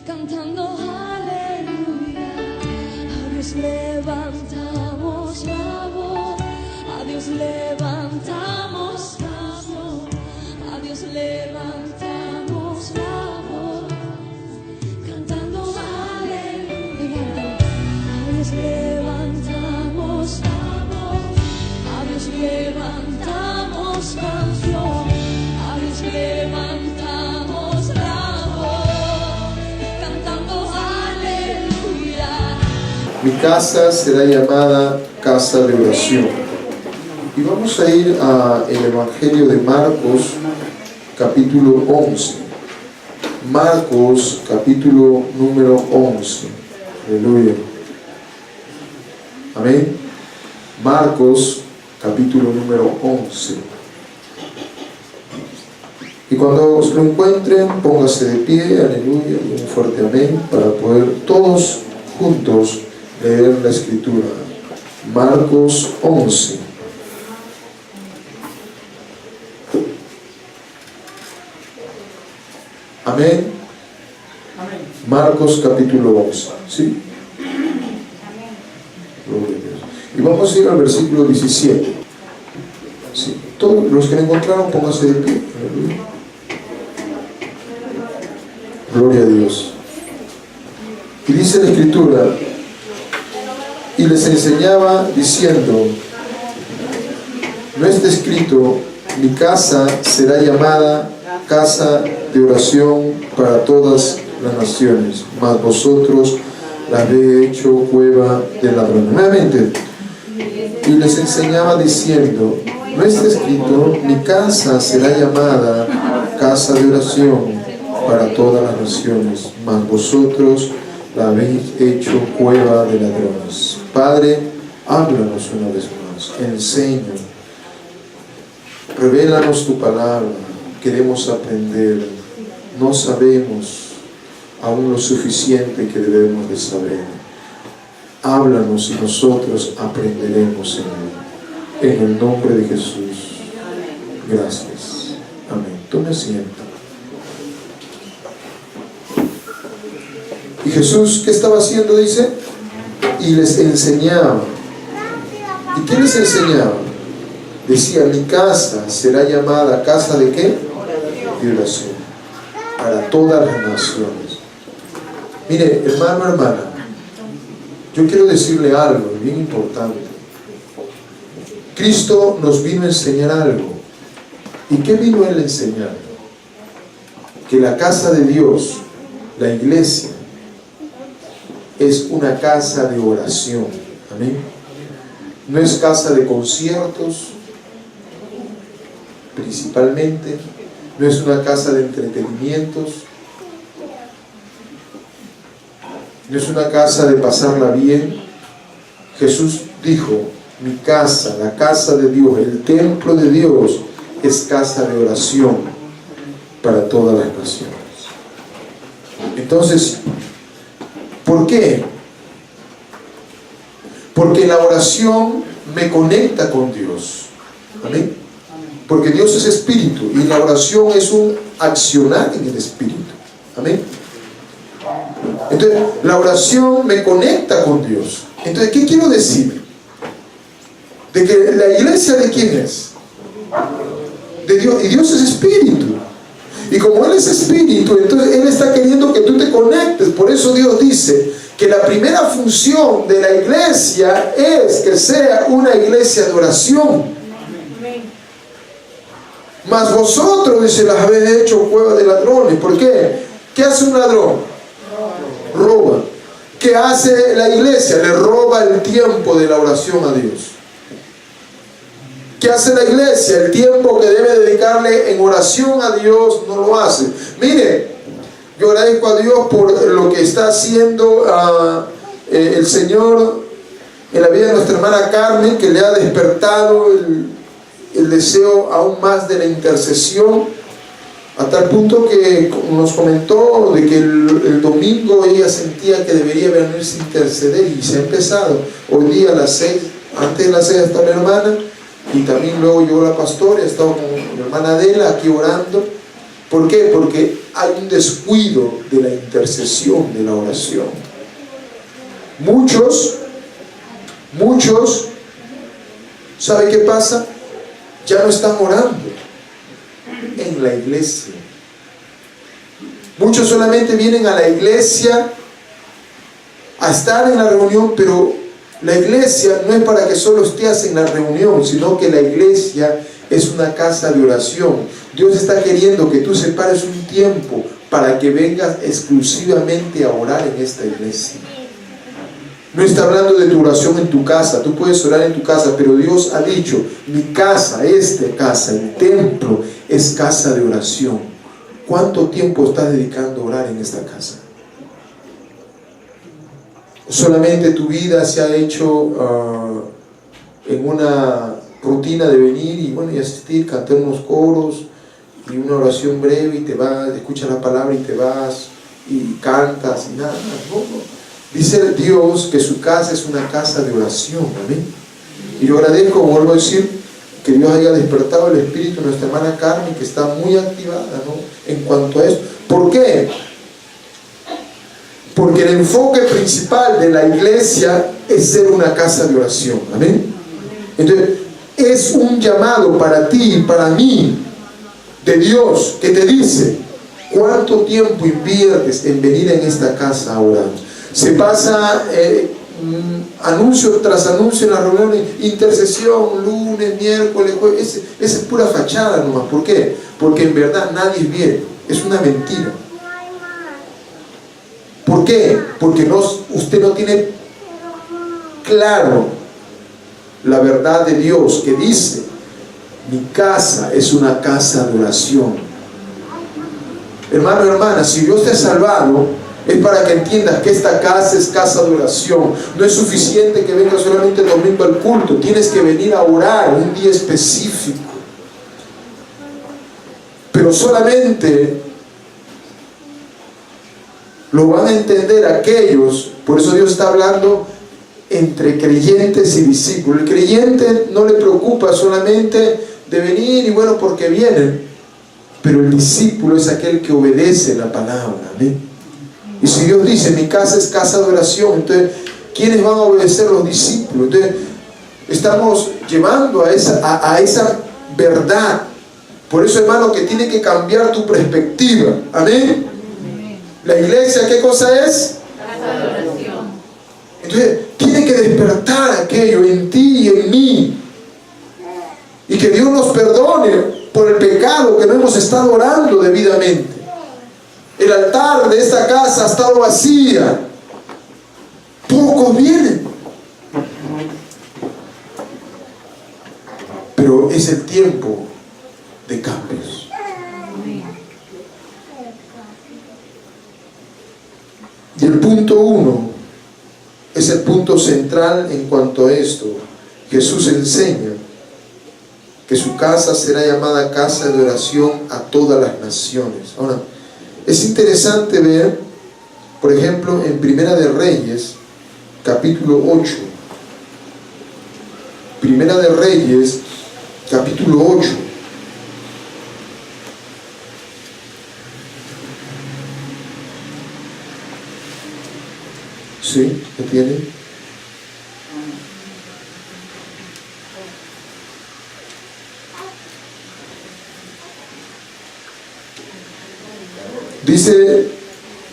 cantando aleluya. A Dios levantamos la voz, a Dios levantamos la voz, a Dios levantamos la voz, cantando aleluya. A Dios levantamos la voz, a Dios levantamos canción, a Dios levantamos la voz, cantando aleluya. Mi casa será llamada casa de oración. Y vamos a ir al Evangelio de Marcos, capítulo 11. Marcos, capítulo número 11. Aleluya. Amén. Marcos, capítulo número 11. Y cuando os lo encuentren, póngase de pie, aleluya, y un fuerte amén, para poder todos juntos leer la escritura. Marcos 11. Amén. Marcos capítulo 11. ¿Sí? Gloria a Dios. Y vamos a ir al versículo 17. ¿Sí? Todos los que lo encontraron, pónganse de pie. Aleluya. Gloria a Dios. Y dice la escritura: y les enseñaba diciendo, no está escrito, mi casa será llamada casa de oración para todas las naciones, mas vosotros la habéis hecho cueva de ladrones. Nuevamente, y les enseñaba diciendo, no está escrito, mi casa será llamada casa de oración para todas las naciones, mas vosotros la habéis hecho cueva de ladrones. Padre, háblanos una vez más, enseña, revélanos tu palabra, queremos aprender, no sabemos aún lo suficiente que debemos de saber. Háblanos y nosotros aprenderemos, Señor, en el nombre de Jesús. Gracias. Amén. Tome asiento. Y Jesús, ¿qué estaba haciendo? Dice, y les enseñaba. ¿Y qué les enseñaba? Decía, mi casa será llamada casa de ¿qué? De oración para todas las naciones. Mire, hermano, hermana, yo quiero decirle algo bien importante. Cristo nos vino a enseñar algo. ¿Y qué vino Él a enseñar? Que la casa de Dios, la iglesia, es una casa de oración. Amén. No es casa de conciertos, principalmente. No es una casa de entretenimientos. No es una casa de pasarla bien. Jesús dijo, mi casa, la casa de Dios, el templo de Dios, es casa de oración para todas las naciones. Entonces, ¿por qué? Porque la oración me conecta con Dios. Amén. Porque Dios es espíritu y la oración es un accionar en el espíritu. Amén. Entonces, la oración me conecta con Dios. Entonces, ¿qué quiero decir? De que la iglesia, ¿de quién es? De Dios. Y Dios es espíritu. Y como Él es espíritu, entonces Él está queriendo que tú te conectes. Por eso Dios dice que la primera función de la iglesia es que sea una iglesia de oración. Mas vosotros, dice, las habéis hecho cueva de ladrones. ¿Por qué? ¿Qué hace un ladrón? Roba. ¿Qué hace la iglesia? Le roba el tiempo de la oración a Dios. ¿Qué hace la iglesia? El tiempo que debe dedicarle en oración a Dios no lo hace. Mire, yo agradezco a Dios por lo que está haciendo el Señor en la vida de nuestra hermana Carmen, que le ha despertado el deseo aún más de la intercesión, a tal punto que nos comentó de que el domingo ella sentía que debería venirse a interceder, y se ha empezado. Hoy día a las 6, antes de las 6 está la hermana, y también luego llegó la pastora, he estado con mi hermana Adela aquí orando ¿Por qué? Porque hay un descuido de la intercesión, de la oración. Muchos, ¿sabe qué pasa? Ya no están orando en la iglesia. Muchos solamente vienen a la iglesia a estar en la reunión, pero la iglesia no es para que solo estés en la reunión, sino que la iglesia es una casa de oración. Dios está queriendo que tú separes un tiempo para que vengas exclusivamente a orar en esta iglesia. No está hablando de tu oración en tu casa. Tú puedes orar en tu casa, pero Dios ha dicho: mi casa, esta casa, el templo, es casa de oración. ¿Cuánto tiempo estás dedicando a orar en esta casa? Solamente tu vida se ha hecho en una rutina de venir y asistir, cantar unos coros y una oración breve, y te vas, escuchas la palabra y te vas y cantas y nada. No. Dice Dios que su casa es una casa de oración. Amén. Y yo agradezco, vuelvo a decir, que Dios haya despertado el espíritu de nuestra hermana Carmen, que está muy activada, ¿no?, en cuanto a esto. ¿Por qué? Porque el enfoque principal de la iglesia es ser una casa de oración. Amén. Entonces, es un llamado para ti y para mí de Dios, que te dice: ¿cuánto tiempo inviertes en venir en esta casa a orar? Se pasa anuncio tras anuncio en las reuniones, intercesión, lunes, miércoles, jueves. Esa es pura fachada nomás. ¿Por qué? Porque en verdad nadie viene. Es una mentira. ¿Por qué? Porque usted no tiene claro la verdad de Dios, que dice: mi casa es una casa de oración. Hermano, hermana, si Dios te ha salvado, es para que entiendas que esta casa es casa de oración. No es suficiente que vengas solamente el domingo al culto. Tienes que venir a orar un día específico. Pero solamente lo van a entender aquellos. Por eso Dios está hablando entre creyentes y discípulos. El creyente no le preocupa solamente de venir y bueno, porque vienen. Pero el discípulo es aquel que obedece la palabra. ¿Amén? Y si Dios dice: mi casa es casa de oración, entonces ¿quiénes van a obedecer? Los discípulos. Entonces estamos llevando a esa verdad. Por eso, hermano, que tiene que cambiar tu perspectiva. Amén. La iglesia, ¿qué cosa es? Casa de oración. Entonces tiene que despertar aquello en ti y en mí, y que Dios nos perdone por el pecado que no hemos estado orando debidamente. El altar de esta casa ha estado vacía. Pocos vienen. Pero es el tiempo de cambios. Y el punto 1 es el punto central en cuanto a esto. Jesús enseña que su casa será llamada casa de oración a todas las naciones. Ahora, es interesante ver, por ejemplo, en Primera de Reyes, capítulo 8. Primera de Reyes, capítulo 8. ¿Sí? ¿Qué tiene? Dice: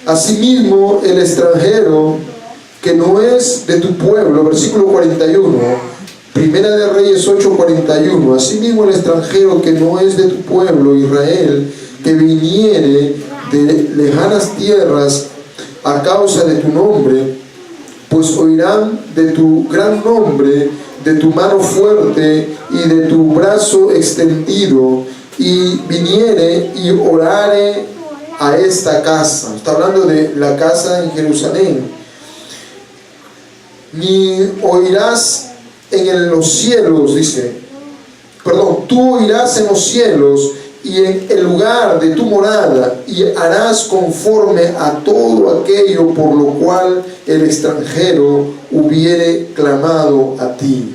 asimismo el extranjero que no es de tu pueblo, versículo 41, Primera de Reyes 8:41, asimismo el extranjero que no es de tu pueblo, Israel, que viniere de lejanas tierras a causa de tu nombre, pues oirán de tu gran nombre, de tu mano fuerte y de tu brazo extendido, y viniere y orare a esta casa. Está hablando de la casa en Jerusalén. Ni oirás en los cielos, dice, perdón, tú oirás en los cielos y en el lugar de tu morada, y harás conforme a todo aquello por lo cual el extranjero hubiere clamado a ti,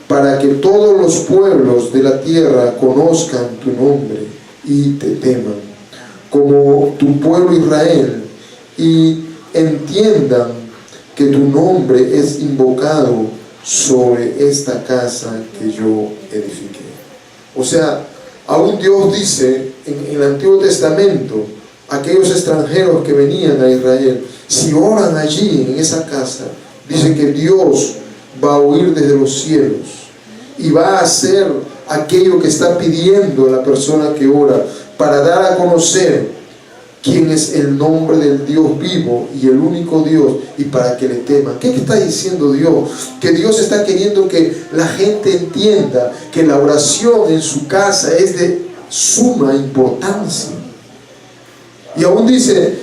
para que todos los pueblos de la tierra conozcan tu nombre y te teman. como tu pueblo Israel, y entiendan que tu nombre es invocado sobre esta casa que yo edifiqué. O sea, aún Dios dice en el Antiguo Testamento, aquellos extranjeros que venían a Israel, si oran allí en esa casa, dice que Dios va a oír desde los cielos y va a hacer aquello que está pidiendo la persona que ora, para dar a conocer quién es el nombre del Dios vivo y el único Dios, y para que le teman. ¿Qué está diciendo Dios? Que Dios está queriendo que la gente entienda que la oración en su casa es de suma importancia. Y aún dice,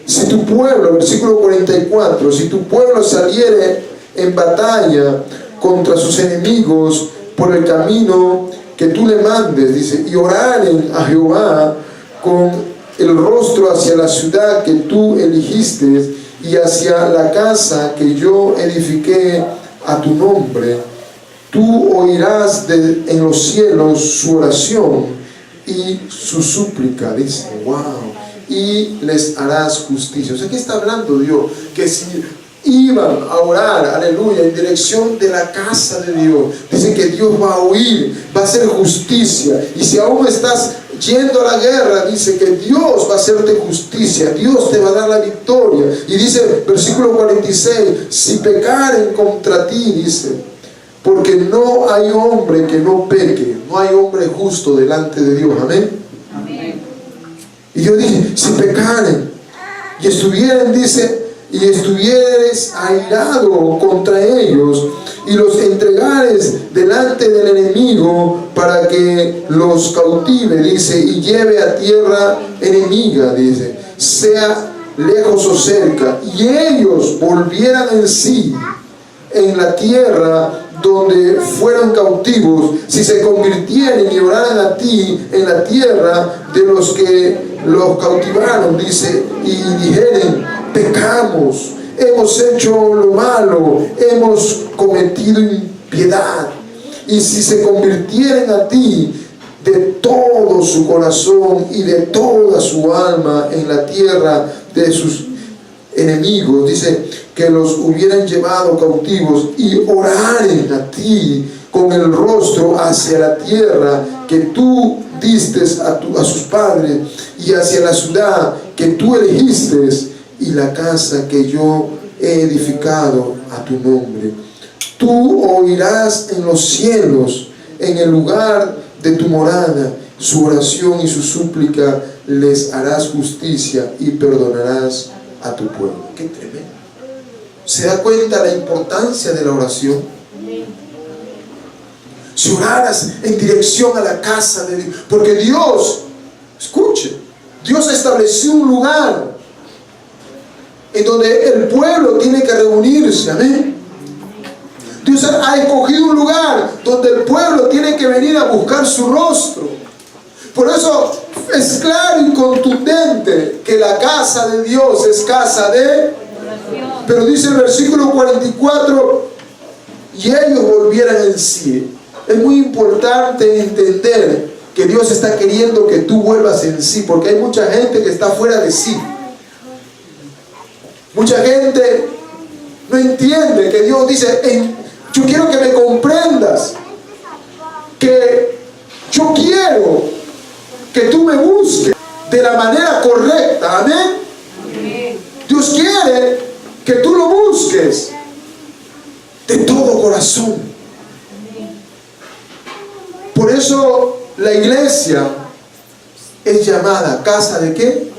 si tu pueblo, versículo 44, si tu pueblo saliere en batalla contra sus enemigos por el camino que tú le mandes, dice, y oraren a Jehová con el rostro hacia la ciudad que tú elegiste y hacia la casa que yo edifiqué a tu nombre, tú oirás en los cielos su oración y su súplica, dice, wow, y les harás justicia. O sea, ¿qué está hablando Dios? Que si iban a orar, aleluya, en dirección de la casa de Dios, dice que Dios va a oír, va a hacer justicia. Y si aún estás yendo a la guerra, dice que Dios va a hacerte justicia, Dios te va a dar la victoria. Y dice, versículo 46, si pecaren contra ti, dice, porque no hay hombre que no peque, no hay hombre justo delante de Dios. Amén. Amén. Y Dios dice, si pecaren y estuvieran, dice, y estuvieres airado contra ellos y los entregares delante del enemigo para que los cautive, dice, y lleve a tierra enemiga, dice, sea lejos o cerca, y ellos volvieran en sí en la tierra donde fueron cautivos, si se convirtieren y oraran a ti en la tierra de los que los cautivaron, dice, y dijeren, pecamos, hemos hecho lo malo, hemos cometido impiedad, y si se convirtieren a ti de todo su corazón y de toda su alma en la tierra de sus enemigos, dice, que los hubieran llevado cautivos y oraren a ti con el rostro hacia la tierra que tú diste a sus padres y hacia la ciudad que tú elegiste y la casa que yo he edificado a tu nombre, tú oirás en los cielos, en el lugar de tu morada, su oración y su súplica, les harás justicia y perdonarás a tu pueblo. ¡Qué tremendo! ¿Se da cuenta la importancia de la oración? Si oraras en dirección a la casa de Dios, porque Dios, escuche, Dios estableció un lugar en donde el pueblo tiene que reunirse, amén. Dios ha escogido un lugar donde el pueblo tiene que venir a buscar su rostro. Por eso es claro y contundente que la casa de Dios es casa de oración. Pero dice el versículo 44, y ellos volvieran en sí. Es muy importante entender que Dios está queriendo que tú vuelvas en sí, porque hay mucha gente que está fuera de sí. Mucha gente no entiende que Dios dice, yo quiero que me comprendas, que yo quiero que tú me busques de la manera correcta, amén. Dios quiere que tú lo busques de todo corazón. Por eso la iglesia es llamada casa de ¿qué?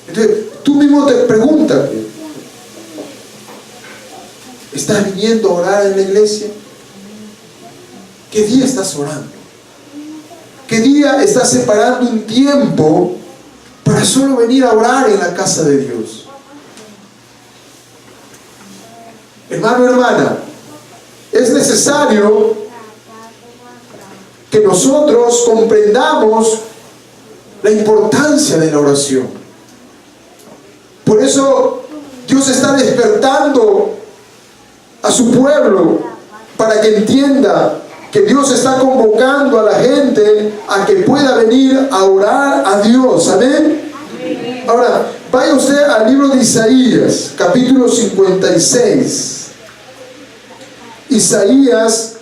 Entonces, tú mismo te preguntas, ¿estás viniendo a orar en la iglesia? ¿Qué día estás orando? ¿Qué día estás separando un tiempo para solo venir a orar en la casa de Dios? Hermano, hermana, es necesario que nosotros comprendamos la importancia de la oración. Por eso Dios está despertando a su pueblo para que entienda que Dios está convocando a la gente a que pueda venir a orar a Dios. Amén. Ahora, vaya usted al libro de Isaías, capítulo 56. Isaías,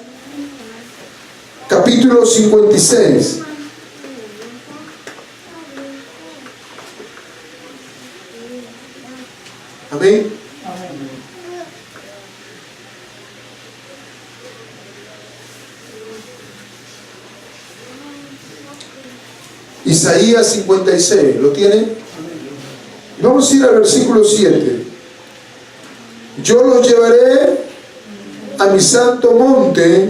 capítulo 56. Amén. Isaías 56, ¿lo tienen? Vamos a ir al versículo 7. Yo los llevaré a mi santo monte,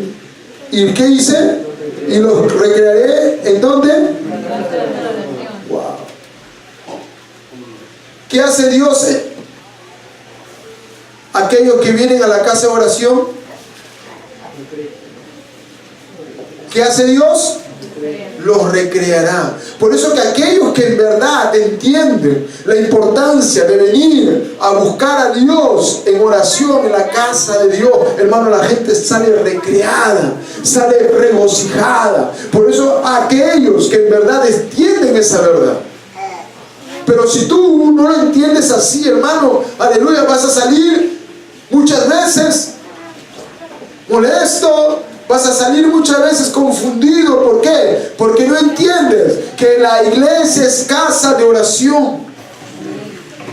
¿y qué hice? Y los recrearé, ¿en dónde? Wow. ¿Qué hace Dios? Aquellos que vienen a la casa de oración, ¿qué hace Dios? Los recreará. Por eso que aquellos que en verdad entienden la importancia de venir a buscar a Dios en oración en la casa de Dios, hermano, la gente sale recreada, sale regocijada. Por eso aquellos que en verdad entienden esa verdad. Pero si tú no lo entiendes así, hermano, aleluya, vas a salir muchas veces molesto, vas a salir muchas veces confundido. ¿Por qué? Porque no entiendes que la iglesia es casa de oración.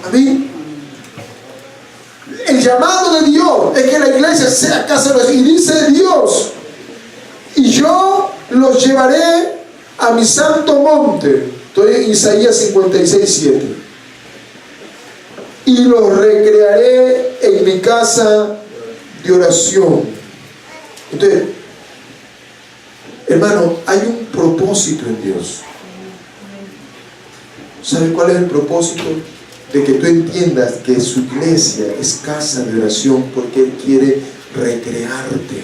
Amén. El llamado de Dios es que la iglesia sea casa de oración. Y dice Dios: y yo los llevaré a mi santo monte. Estoy en Isaías 56, 7. Y los recrearé en mi casa de oración. Entonces, hermano, hay un propósito en Dios. ¿Sabe cuál es el propósito? De que tú entiendas que su iglesia es casa de oración, porque Él quiere recrearte.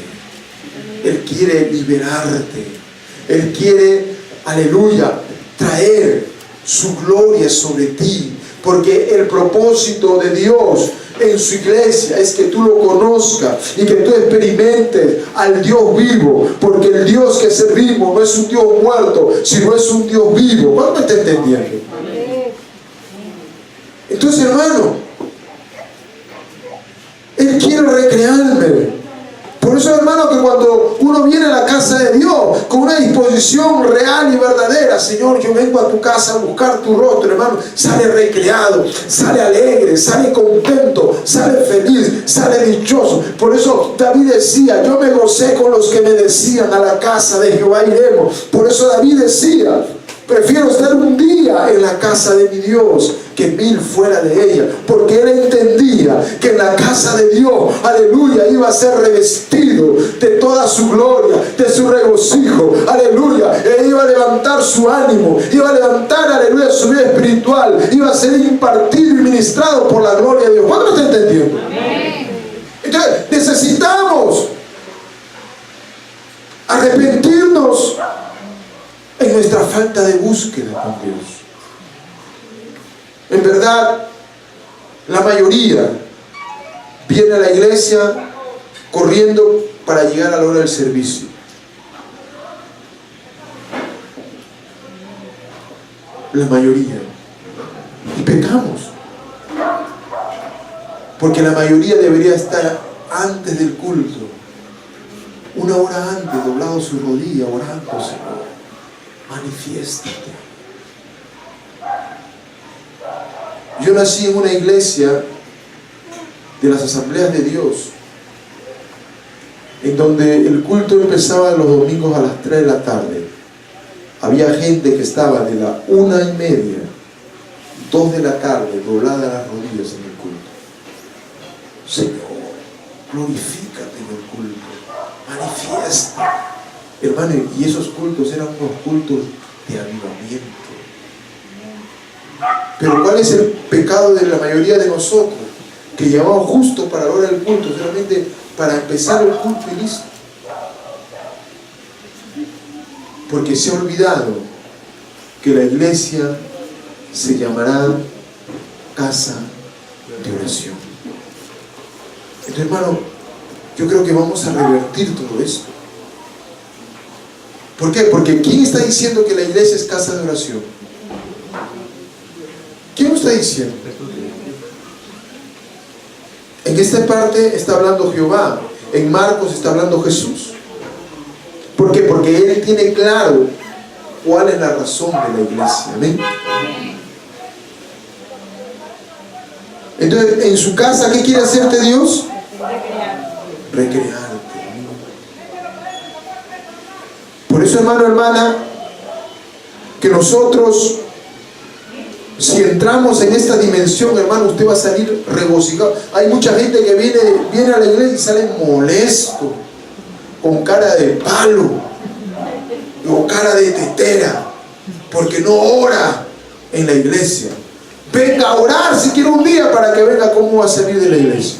Él quiere liberarte. Él quiere, aleluya, traer su gloria sobre ti. Porque el propósito de Dios en su iglesia es que tú lo conozcas y que tú experimentes al Dios vivo, porque el Dios que servimos no es un Dios muerto, sino es un Dios vivo. ¿Cuánto está entendiendo? Entonces, hermano, Él quiere recrearme. Por eso, hermano, que cuando uno viene a la casa de Dios con una disposición real y verdadera, Señor, yo vengo a tu casa a buscar tu rostro, hermano, sale recreado, sale alegre, sale contento, sale feliz, sale dichoso. Por eso David decía: yo me gocé con los que me decían, a la casa de Jehová iremos. Por eso David decía: prefiero estar un día en la casa de mi Dios que 1000 fuera de ella, porque él entendía que en la casa de Dios, aleluya, iba a ser revestido de toda su gloria, de su regocijo, aleluya. Él iba a levantar su ánimo, iba a levantar, aleluya, su vida espiritual, iba a ser impartido y ministrado por la gloria de Dios. ¿Cuánto está entendiendo? Entonces necesitamos arrepentirnos en nuestra falta de búsqueda con Dios. En verdad, la mayoría viene a la iglesia corriendo para llegar a la hora del servicio. La mayoría. Y pecamos. Porque la mayoría debería estar antes del culto, 1 hora antes, doblado su rodilla, orando: Señor, manifiéstate. Yo nací en una iglesia de las Asambleas de Dios, en donde el culto empezaba los domingos a las 3 de la tarde. Había gente que estaba de la 1:30, 2 de la tarde, doblada las rodillas en el culto. Señor, glorifícate en el culto, manifiesta. Hermano, y esos cultos eran unos cultos de avivamiento. Pero ¿cuál es el pecado de la mayoría de nosotros? Que llamamos justo para la hora del culto, solamente para empezar el culto y listo. Porque se ha olvidado que la iglesia se llamará casa de oración. Entonces, hermano, yo creo que vamos a revertir todo esto. ¿Por qué? Porque ¿quién está diciendo que la iglesia es casa de oración? ¿Quién lo está diciendo? En esta parte está hablando Jehová. En Marcos está hablando Jesús. ¿Por qué? Porque Él tiene claro cuál es la razón de la iglesia. ¿Amén? Entonces, en su casa, ¿qué quiere hacerte Dios? Recrearte. Por eso, hermano, hermana, que nosotros, si entramos en esta dimensión, hermano, usted va a salir regocijado. Hay mucha gente que viene a la iglesia y sale molesto, con cara de palo o cara de tetera, porque no ora en la iglesia. Venga a orar si quiere un día para que venga cómo va a salir de la iglesia.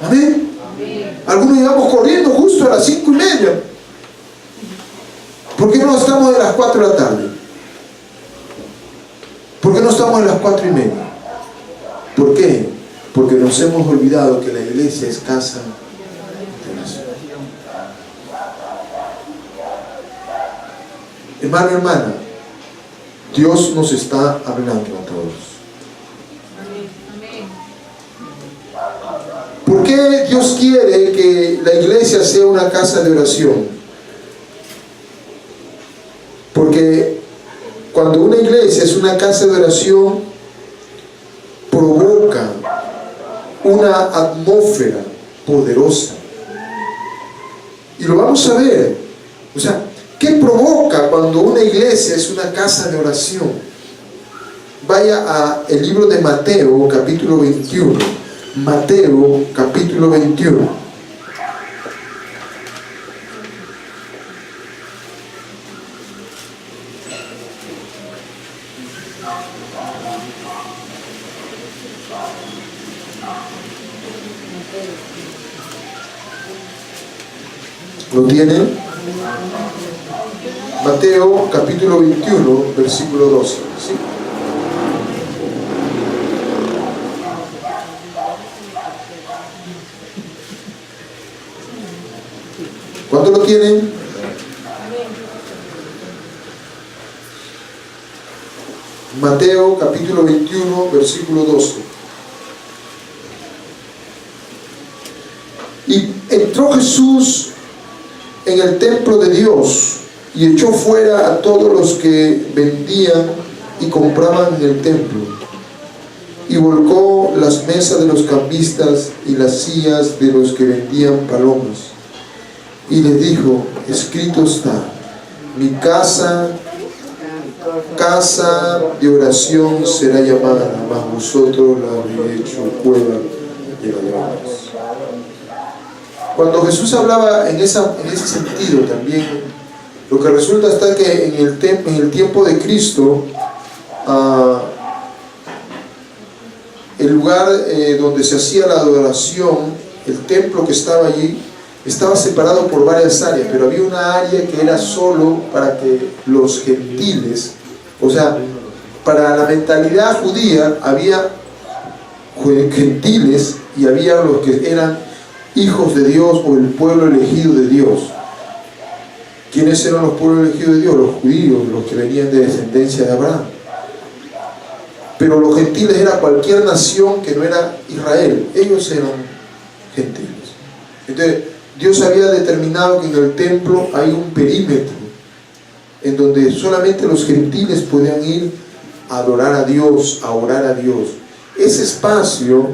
Amén. Algunos llegamos corriendo justo a las 5:30. ¿Por qué no estamos de las 4 de la tarde? ¿Por qué no estamos a las 4:30? ¿Por qué? Porque nos hemos olvidado que la iglesia es casa de oración. Hermano, hermana, Dios nos está hablando a todos. ¿Por qué Dios quiere que la iglesia sea una casa de oración? Porque cuando una iglesia es una casa de oración, provoca una atmósfera poderosa. Y lo vamos a ver. O sea, ¿qué provoca cuando una iglesia es una casa de oración? Vaya al libro de Mateo, capítulo 21. Mateo, capítulo 21. ¿Lo tienen? Mateo capítulo 21, versículo 12. ¿Sí? ¿Cuánto lo tienen? Mateo capítulo 21, versículo 12. Y entró Jesús en el templo de Dios y echó fuera a todos los que vendían y compraban en el templo, y volcó las mesas de los cambistas y las sillas de los que vendían palomas, y les dijo: escrito está, mi casa de oración será llamada, mas vosotros la habéis hecho cueva de ladrones. Cuando Jesús hablaba en ese sentido también, lo que resulta está que en el tiempo de Cristo, el lugar donde se hacía la adoración, el templo que estaba allí, estaba separado por varias áreas, pero había una área que era solo para que los gentiles, o sea, para la mentalidad judía, había gentiles y había los que eran hijos de Dios o el pueblo elegido de Dios. ¿Quiénes eran los pueblos elegidos de Dios? Los judíos, los que venían de descendencia de Abraham. Pero los gentiles era cualquier nación que no era Israel. Ellos eran gentiles. Entonces, Dios había determinado que en el templo hay un perímetro en donde solamente los gentiles podían ir a adorar a Dios, a orar a Dios. Ese espacio,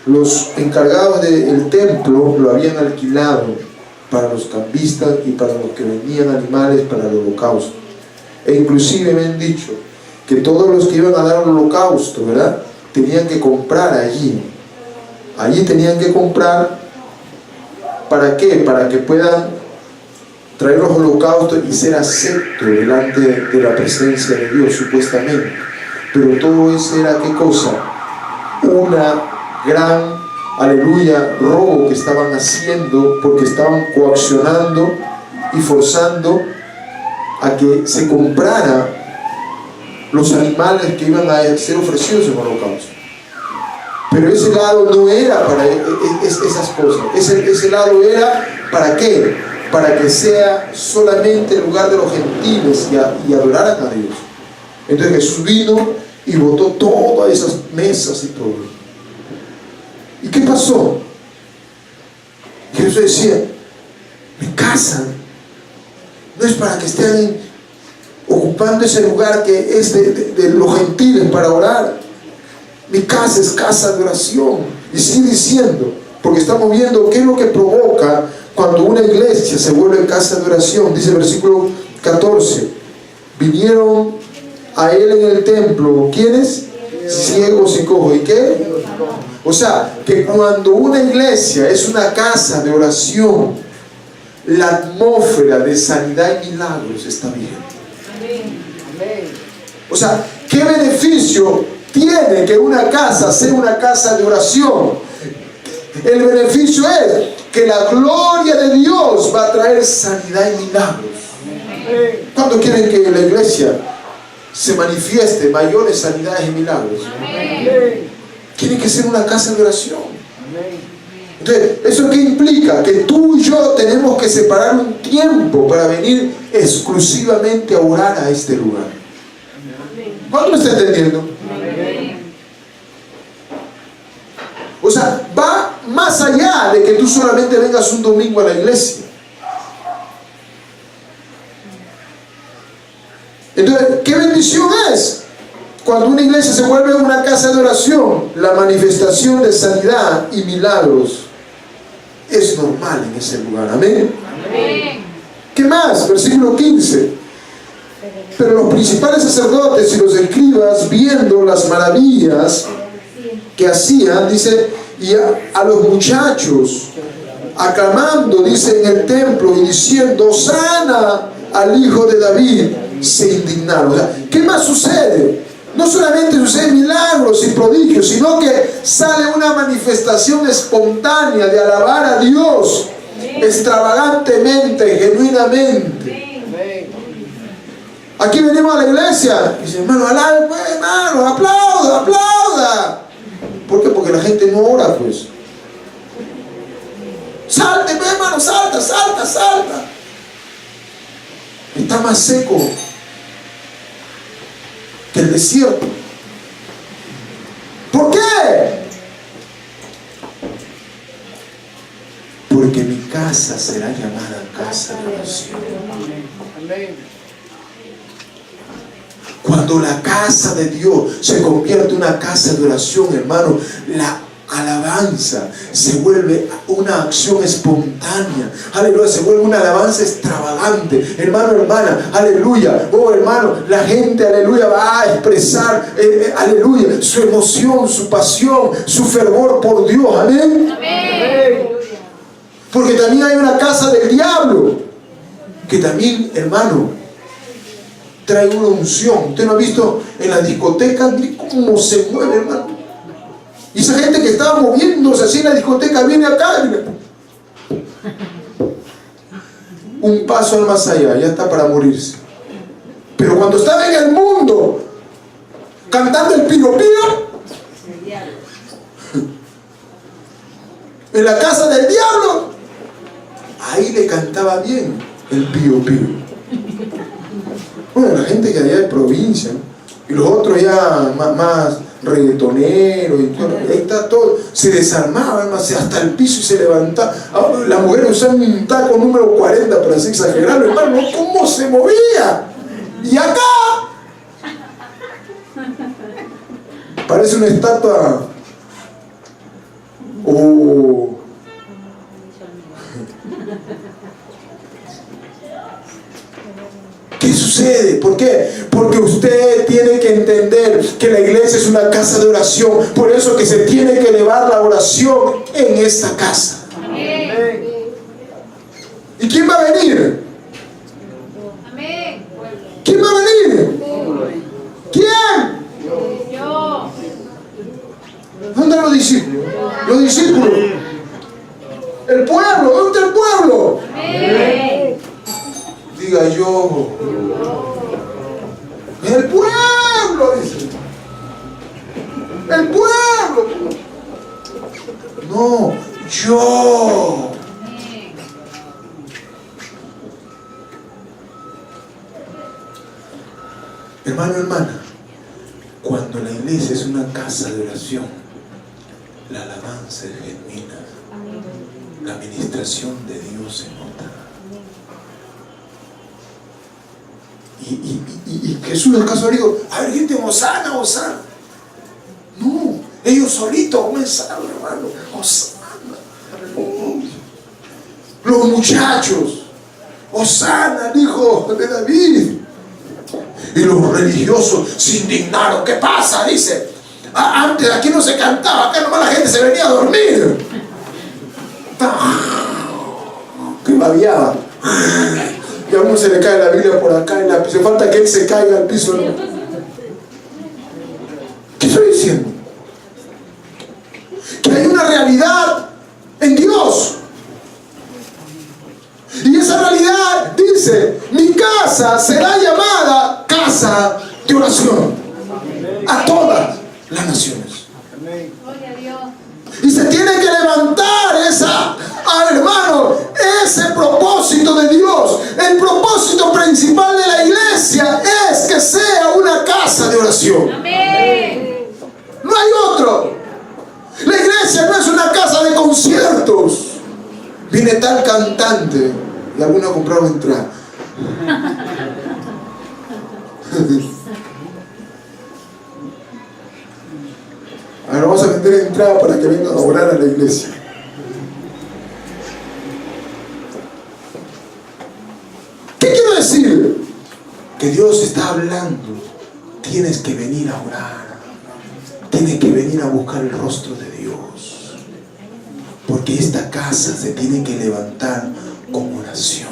los encargados del templo lo habían alquilado para los cambistas y para los que vendían animales para el holocausto. E inclusive me han dicho que todos los que iban a dar el holocausto, ¿verdad?, tenían que comprar allí. Allí tenían que comprar. ¿Para qué? Para que puedan traer los holocaustos y ser aceptos delante de la presencia de Dios, supuestamente. Pero todo eso era, ¿qué cosa? Una gran, aleluya, robo que estaban haciendo, porque estaban coaccionando y forzando a que se comprara los animales que iban a ser ofrecidos en holocausto. Pero ese lado no era para esas cosas. Ese lado era, ¿para qué? para que sea solamente el lugar de los gentiles y adoraran a Dios. Entonces Jesús vino y botó todas esas mesas y todo. ¿Y qué pasó? Jesús decía, mi casa no es para que estén ocupando ese lugar que es de los gentiles para orar. Mi casa es casa de oración. Y sigue diciendo, porque estamos viendo qué es lo que provoca cuando una iglesia se vuelve casa de oración. Dice el versículo 14, vinieron a él en el templo, ¿quiénes? Ciegos y cojos. ¿Y qué? O sea, que cuando una iglesia es una casa de oración, la atmósfera de sanidad y milagros está bien. O sea, ¿qué beneficio tiene que una casa sea una casa de oración? El beneficio es que la gloria de Dios va a traer sanidad y milagros. ¿Cuántos quieren que la iglesia se manifieste mayores sanidades y milagros? Tiene que ser una casa de oración. Entonces, ¿eso qué implica? Que tú y yo tenemos que separar un tiempo para venir exclusivamente a orar a este lugar. ¿Cuánto me está entendiendo? O sea, va más allá de que tú solamente vengas un domingo a la iglesia. Entonces, ¿qué bendición es? Cuando una iglesia se vuelve una casa de oración, la manifestación de sanidad y milagros es normal en ese lugar. Amén. Amén. ¿Qué más? Versículo 15. Pero los principales sacerdotes y los escribas, viendo las maravillas que hacían, dice, y a los muchachos aclamando, dice, en el templo y diciendo, sana al hijo de David, se indignaron. O sea, ¿qué más sucede? No solamente suceden milagros y prodigios, sino que sale una manifestación espontánea de alabar a Dios extravagantemente, genuinamente. Aquí venimos a la iglesia y dice, hermano, alabe pues, hermano, aplauda, aplauda. ¿Por qué? Porque la gente no ora, pues. Salte, pues, hermano, salta, salta, salta. Está más seco que el desierto. ¿Por qué? Porque mi casa será llamada casa de oración. Cuando la casa de Dios se convierte en una casa de oración, hermano, la alabanza se vuelve una acción espontánea. Aleluya, se vuelve una alabanza extravagante. Hermano, hermana, aleluya. Oh, hermano, la gente, aleluya, va a expresar, aleluya, su emoción, su pasión, su fervor por Dios. Amén. Amén. Porque también hay una casa del diablo que también, hermano, trae una unción. Usted no ha visto en la discoteca, mire cómo se mueve, hermano. Y esa gente que estaba moviéndose así en la discoteca viene acá, mira. Un paso al más allá, ya está para morirse. Pero cuando estaba en el mundo cantando el pío pío, en la casa del diablo, ahí le cantaba bien el pío pío. Bueno, la gente que allá de provincia, ¿no? Y los otros ya más reggaetoneros y todo, ahí está todo, se desarmaba, hermano, hasta el piso y se levantaba. La mujer usaba un taco número 40 para así exagerarlo, hermano, ¿cómo se movía? Y acá parece una estatua. Oh. ¿Qué sucede? ¿Por qué? Porque usted tiene que entender que la iglesia es una casa de oración. Por eso que se tiene que elevar la oración en esta casa. Amén. ¿Y quién va a venir? Amén. ¿Quién va a venir? ¿Quién? Yo. ¿Dónde están los discípulos? Los discípulos. El pueblo. ¿Dónde está el pueblo? Amén. Diga yo. El pueblo, dice. El pueblo. No, yo. Hermano, hermana, cuando la iglesia es una casa de oración, la alabanza es genuina, la administración de Dios se nota. Y Jesús del caso dijo, a ver, gente, Hosana, Hosana. No, ellos solitos comenzaron, hermano, Hosana. Los muchachos, Hosana, el hijo de David. Y los religiosos se indignaron. ¿Qué pasa? Dice, antes aquí no se cantaba, acá nomás la gente se venía a dormir. Que babiaba. Y a uno se le cae la Biblia por acá, hace falta que él se caiga al piso, ¿no? ¿Qué estoy diciendo? Que hay una realidad en Dios. Y esa realidad dice, mi casa será llamada casa de oración a todas las naciones. Y se tiene que levantar hermano, ese propósito de Dios. El propósito principal de la iglesia es que sea una casa de oración. Amén. No hay otro. La iglesia no es una casa de conciertos. Viene tal cantante y algunos compraron entrada. Ahora vamos a vender entrada para que vengan a orar a la iglesia. ¿Qué quiero decir? Que Dios está hablando. Tienes que venir a orar. Tienes que venir a buscar el rostro de Dios. Porque esta casa se tiene que levantar con oración.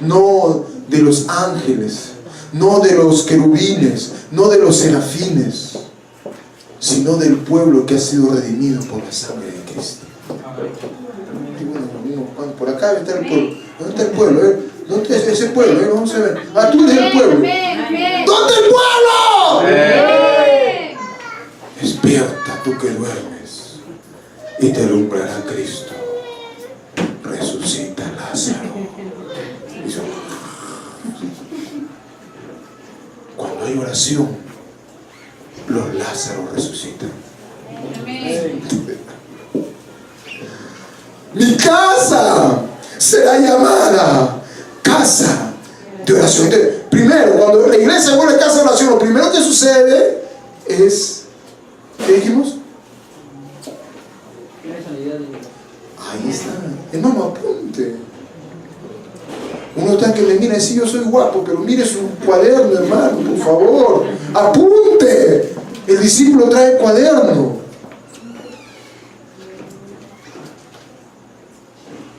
No de los ángeles, no de los querubines, no de los serafines, sino del pueblo que ha sido redimido por la sangre de Cristo. Por acá está el pueblo. ¿Dónde está el pueblo? ¿Dónde está ese pueblo? Vamos a ver. Tú eres el pueblo. ¿Dónde el pueblo? Despierta tú que duermes y te alumbrará Cristo. Resucita Lázaro. Cuando hay oración, los Lázaros resucitan. Mi casa será llamada casa de oración. Entonces, primero, cuando la iglesia se vuelve casa de oración, lo primero que sucede es, ¿qué dijimos? Ahí está. Hermano, apunte. Uno está que me mira y dice, yo soy guapo, pero mire su cuaderno, hermano, por favor. Apunte. El discípulo trae cuaderno.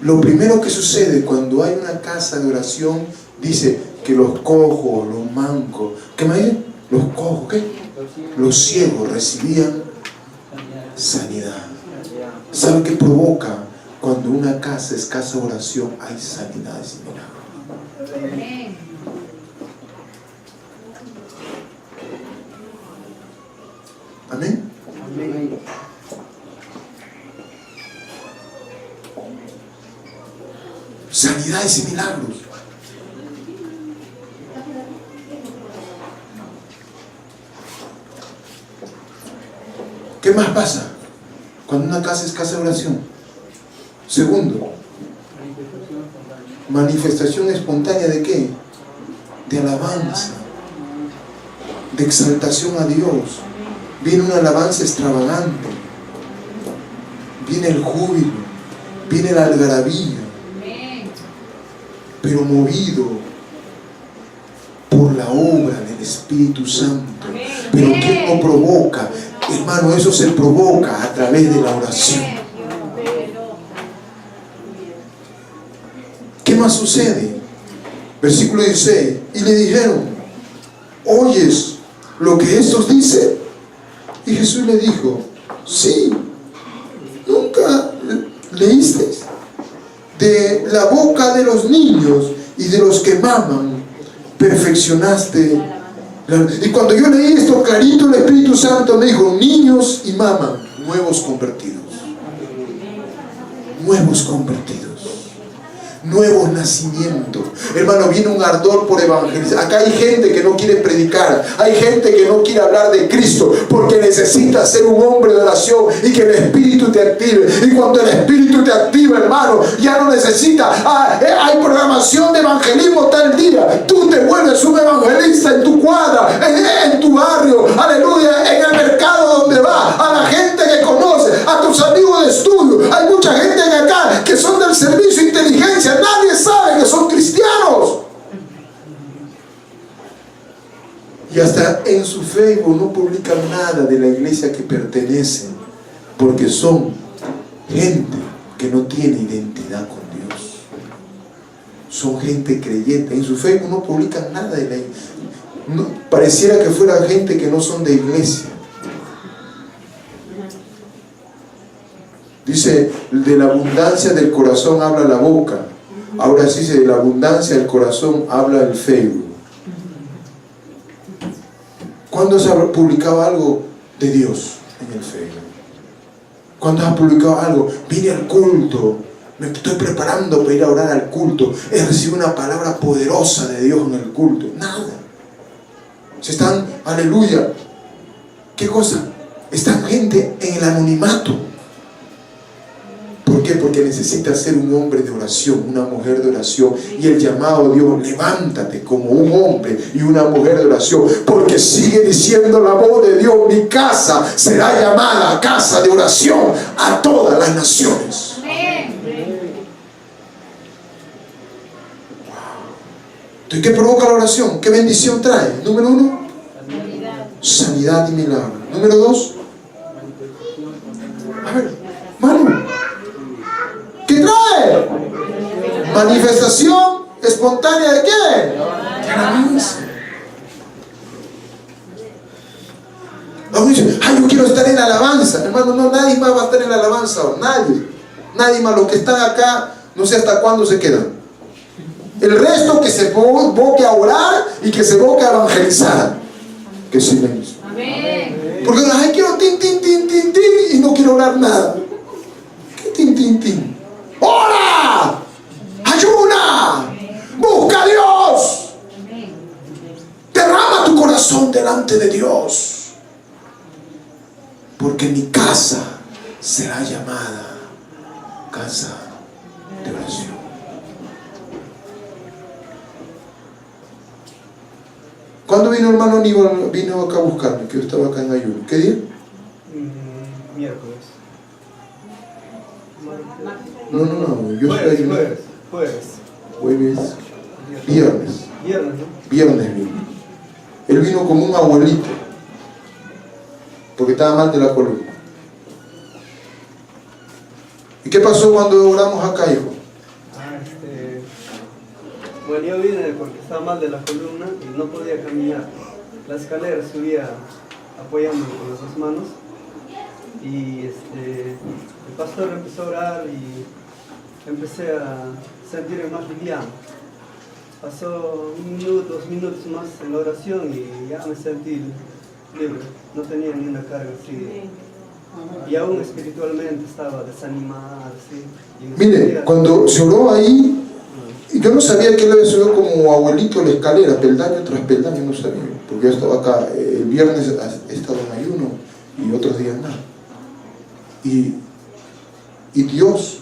Lo primero que sucede cuando hay una casa de oración, dice que los cojos, los mancos, ¿qué me dicen? Los cojos, ¿qué? Los ciegos recibían sanidad. ¿Sabe qué provoca? Cuando una casa es casa de oración, hay sanidades y milagros. Amén. Amén. Amén. Sanidades y milagros. ¿Qué más pasa cuando una casa es casa de oración? Segundo, manifestación espontánea ¿de qué? De alabanza, de exaltación a Dios. Viene una alabanza extravagante, viene el júbilo, viene la algarabía, pero movido por la obra del Espíritu Santo. Pero ¿quién lo provoca? Hermano, eso se provoca a través de la oración. ¿Qué más sucede? Versículo 16. Y le dijeron, ¿oyes lo que estos dicen? Y Jesús le dijo, sí. ¿Nunca leísteis? De la boca de los niños y de los que maman, perfeccionaste. Y cuando yo leí esto clarito, el Espíritu Santo me dijo, niños y maman, nuevos convertidos. Nuevos convertidos. nuevos nacimientos. Hermano, viene un ardor por evangelizar. Acá hay gente que no quiere predicar, hay gente que no quiere hablar de Cristo porque necesita ser un hombre de oración y que el Espíritu te active. Y cuando el Espíritu te activa, hermano, ya no necesita, hay programación de evangelismo tal día. Tú te vuelves un evangelista en tu cuadra, en tu barrio, aleluya, en el mercado donde vas, a la gente que conoce, a tus amigos de estudio. Hay mucha gente acá que son del servicio de inteligencia, nadie sabe que son cristianos. Y hasta en su Facebook no publican nada de la iglesia que pertenecen, porque son gente que no tiene identidad con Dios. Son gente creyente. En su Facebook no publican nada de la iglesia. No, pareciera que fuera gente que no son de iglesia. Dice, de la abundancia del corazón habla la boca. Ahora sí dice, de la abundancia del corazón habla el Facebook. ¿Cuándo se ha publicado algo de Dios en el Facebook? ¿Cuándo has publicado algo? Vine al culto, me estoy preparando para ir a orar al culto, he recibido una palabra poderosa de Dios en el culto. Nada. Se están, aleluya, ¿qué cosa? Están gente en el anonimato. ¿Por qué? Porque necesitas ser un hombre de oración, una mujer de oración. Y el llamado a Dios, levántate como un hombre y una mujer de oración. Porque sigue diciendo la voz de Dios, mi casa será llamada casa de oración a todas las naciones. Wow. ¿Qué provoca la oración? ¿Qué bendición trae? Número 1, sanidad y milagro. Número 2, a ver, Manu, ¿qué trae? Manifestación espontánea de qué? De alabanza. Algunos dicen, ay, yo quiero estar en alabanza. Hermano, no, nadie más va a estar en alabanza. Nadie más. Los que están acá, no sé hasta cuándo se quedan. El resto que se boque a orar y que se boque a evangelizar. Que silencio. Amén. Porque, ay, quiero tin, tin, tin, tin, tin, y no quiero orar nada. ¿Qué tin, tin, tin? ¡Ora! ¡Ayuna! ¡Busca a Dios! Derrama tu corazón delante de Dios. Porque mi casa será llamada casa de oración. ¿Cuándo vino el hermano Aníbal? Vino acá a buscarme, que yo estaba acá en ayuno. ¿Qué día? Miércoles. No, yo estoy ayunando. Jueves. Viernes vino. Él vino como un abuelito, porque estaba mal de la columna. ¿Y qué pasó cuando oramos acá, hijo? Bueno, yo vine porque estaba mal de la columna y no podía caminar. La escalera subía apoyándome con las dos manos. Y el pastor empezó a orar y empecé a sentirme más liviano. Pasó 1 minuto, 2 minutos más en la oración y ya me sentí libre. No tenía ni una carga así. Y aún espiritualmente estaba desanimado. ¿Sí? Mire, cuando se oró ahí, yo no sabía que él había subido como abuelito la escalera, peldaño tras peldaño, no sabía. Porque yo estaba acá, el viernes he estado en ayuno y otros días nada. Y Dios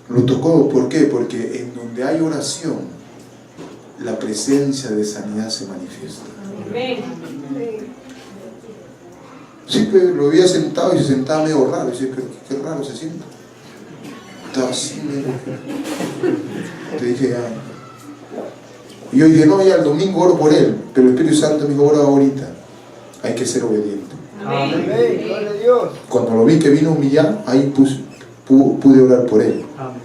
lo tocó. ¿Por qué? Porque en donde hay oración, la presencia de sanidad se manifiesta. Sí, pero lo había sentado y se sentaba medio raro. Y decía, pero qué raro se sienta. Estaba así, medio. Te dije, ya. Y yo dije, no, ya el domingo oro por él. Pero el Espíritu Santo me dijo, ora ahorita. Hay que ser obediente. Amén. Gloria a Dios. Cuando lo vi que vino humillado, ahí pude orar por él. Amén.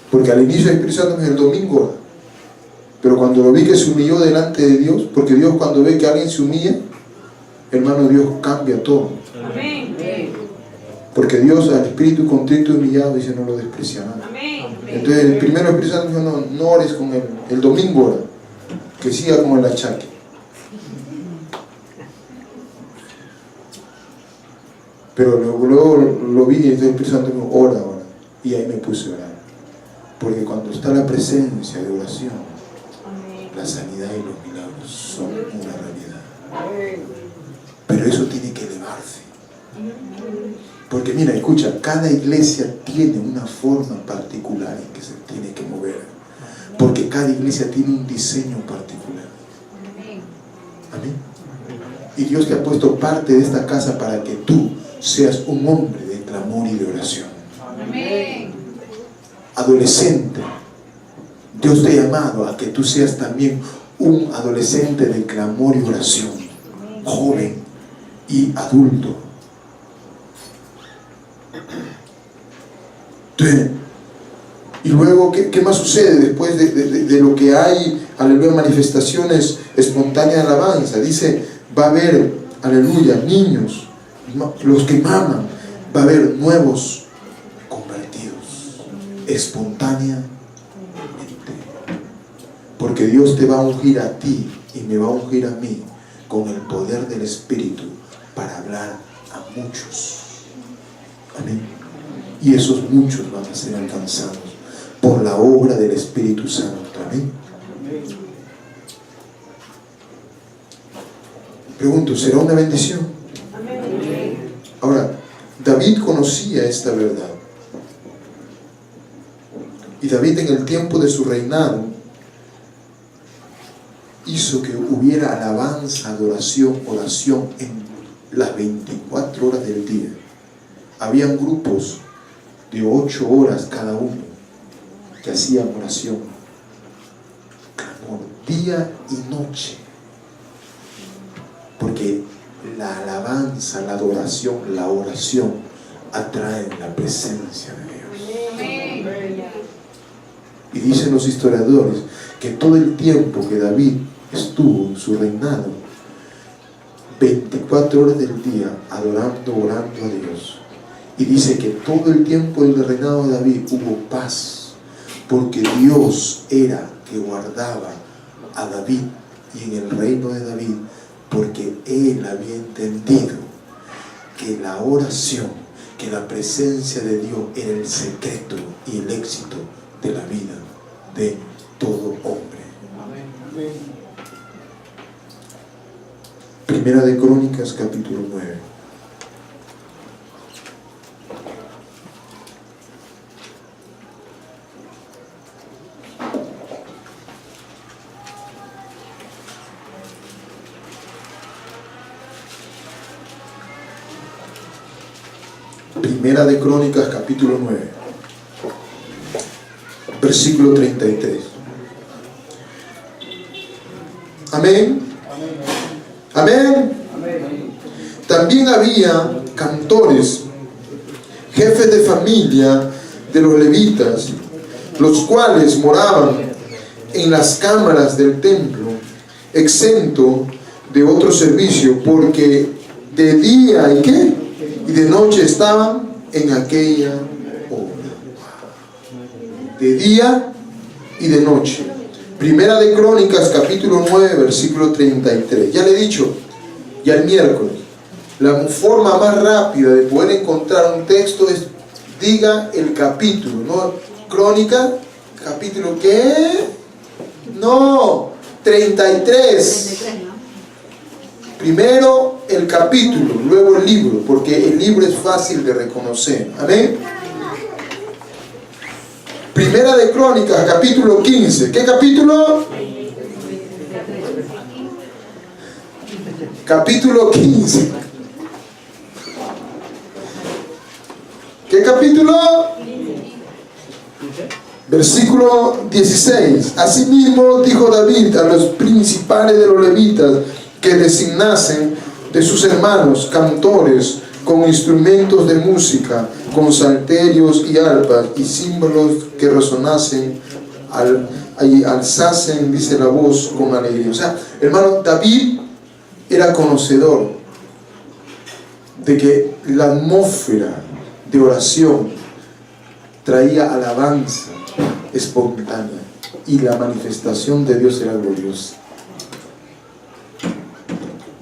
Porque al inicio el Espíritu Santo me dijo, el domingo ora. Pero cuando lo vi que se humilló delante de Dios, porque Dios cuando ve que alguien se humilla, hermano, Dios cambia todo. Amén. Porque Dios al espíritu contrito y humillado dice, no lo despreciará. Entonces el primero Espíritu Santo dijo, no ores con él. El domingo ora, que siga con el achaque. Pero luego lo vi y el Espíritu Santo dijo, ora. Y ahí me puse a orar. Porque cuando está la presencia de oración, la sanidad y los milagros son una realidad. Pero eso tiene que elevarse. Porque mira, escucha, cada iglesia tiene una forma particular en que se tiene que mover. Porque cada iglesia tiene un diseño particular. Amén. Y Dios te ha puesto parte de esta casa para que tú seas un hombre de clamor y de oración. Amén. Adolescente, Dios te ha llamado a que tú seas también un adolescente de clamor y oración. Joven y adulto. Entonces, y luego, ¿qué más sucede después de lo que hay, aleluya, manifestaciones espontáneas de alabanza? Dice, va a haber, aleluya, niños, los que maman, va a haber nuevos convertidos, espontáneamente. Porque Dios te va a ungir a ti y me va a ungir a mí con el poder del Espíritu para hablar a muchos. Amén. Y esos muchos van a ser alcanzados por la obra del Espíritu Santo. Amén. Pregunto, ¿será una bendición? Amén. Ahora, David conocía esta verdad. Y David, en el tiempo de su reinado, hizo que hubiera alabanza, adoración, oración en las 24 horas del día. Habían grupos de 8 horas cada uno que hacían oración, clamor, día y noche. Porque la alabanza, la adoración, la oración atraen la presencia de Dios. Amén. Y dicen los historiadores que todo el tiempo que David estuvo en su reinado, 24 horas del día adorando, orando a Dios. Y dice que todo el tiempo del reinado de David hubo paz, porque Dios era que guardaba a David y en el reino de David, porque él había entendido que la oración, que la presencia de Dios era el secreto y el éxito de la vida de todo hombre. Primera de Crónicas, capítulo 9. Primera de Crónicas, capítulo 9, versículo 33. Amén. Amén. También había cantores, jefes de familia de los levitas, los cuales moraban en las cámaras del templo, exento de otro servicio, porque de día y ¿qué? Y de noche estaban en aquella obra. De día y de noche. Primera de Crónicas, capítulo 9, versículo 33. Ya le he dicho, ya el miércoles, la forma más rápida de poder encontrar un texto es, diga el capítulo, ¿no? Crónica, capítulo, ¿qué? No, 33. Primero el capítulo, luego el libro, porque el libro es fácil de reconocer. Amén. Primera de Crónicas, capítulo 15. ¿Qué capítulo? Capítulo 15. ¿Qué capítulo? Versículo 16. Asimismo dijo David a los principales de los levitas que designasen de sus hermanos cantores con instrumentos de música, con salterios y arpas y címbalos que resonasen, alzasen, dice la voz, con alegría. O sea, hermano, David era conocedor de que la atmósfera de oración traía alabanza espontánea y la manifestación de Dios era gloriosa.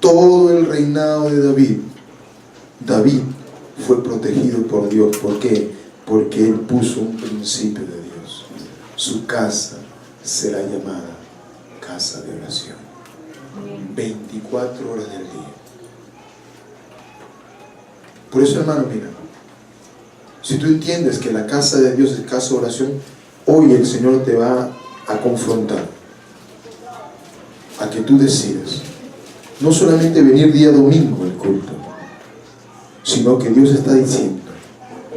Todo el reinado de David fue protegido por Dios. ¿Por qué? porque Él puso un principio de Dios. Su casa será llamada casa de oración. 24 horas del día. Por eso, hermano, mira, si tú entiendes que la casa de Dios es casa de oración, hoy el Señor te va a confrontar a que tú decidas no solamente venir día domingo al culto, sino que Dios está diciendo: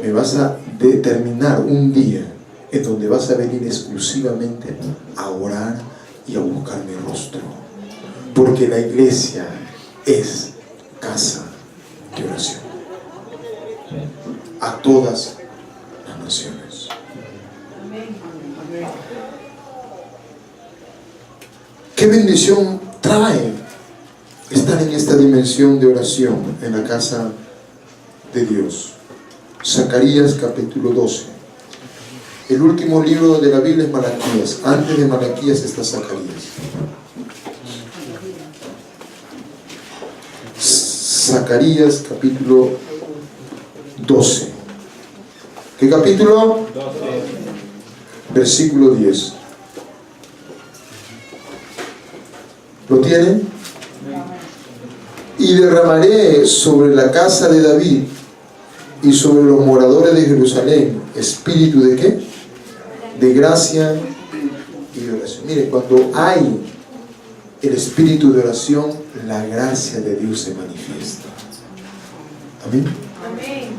me vas a determinar un día en donde vas a venir exclusivamente a orar y a buscar mi rostro, porque la iglesia es casa de oración a todas las naciones. Qué bendición trae estar en esta dimensión de oración en la casa de Dios. Zacarías capítulo 12. El último libro de la Biblia es Malaquías. Antes de Malaquías está Zacarías. Zacarías capítulo 12. ¿Qué capítulo? 12. Versículo 10. ¿Lo tienen? Y derramaré sobre la casa de David y sobre los moradores de Jerusalén espíritu de ¿qué? De gracia y de oración. Mire, cuando hay el espíritu de oración, la gracia de Dios se manifiesta. Amén. Amén.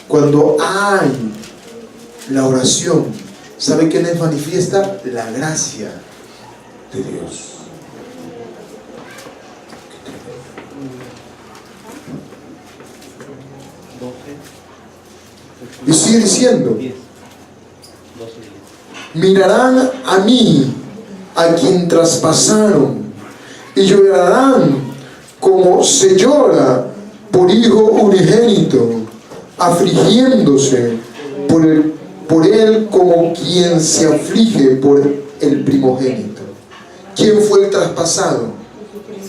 Cuando hay la oración, ¿sabe qué les manifiesta? La gracia de Dios. Y sigue diciendo: mirarán a mí, a quien traspasaron, y llorarán como se llora por hijo unigénito, afligiéndose por él como quien se aflige por el primogénito. ¿Quién fue el traspasado?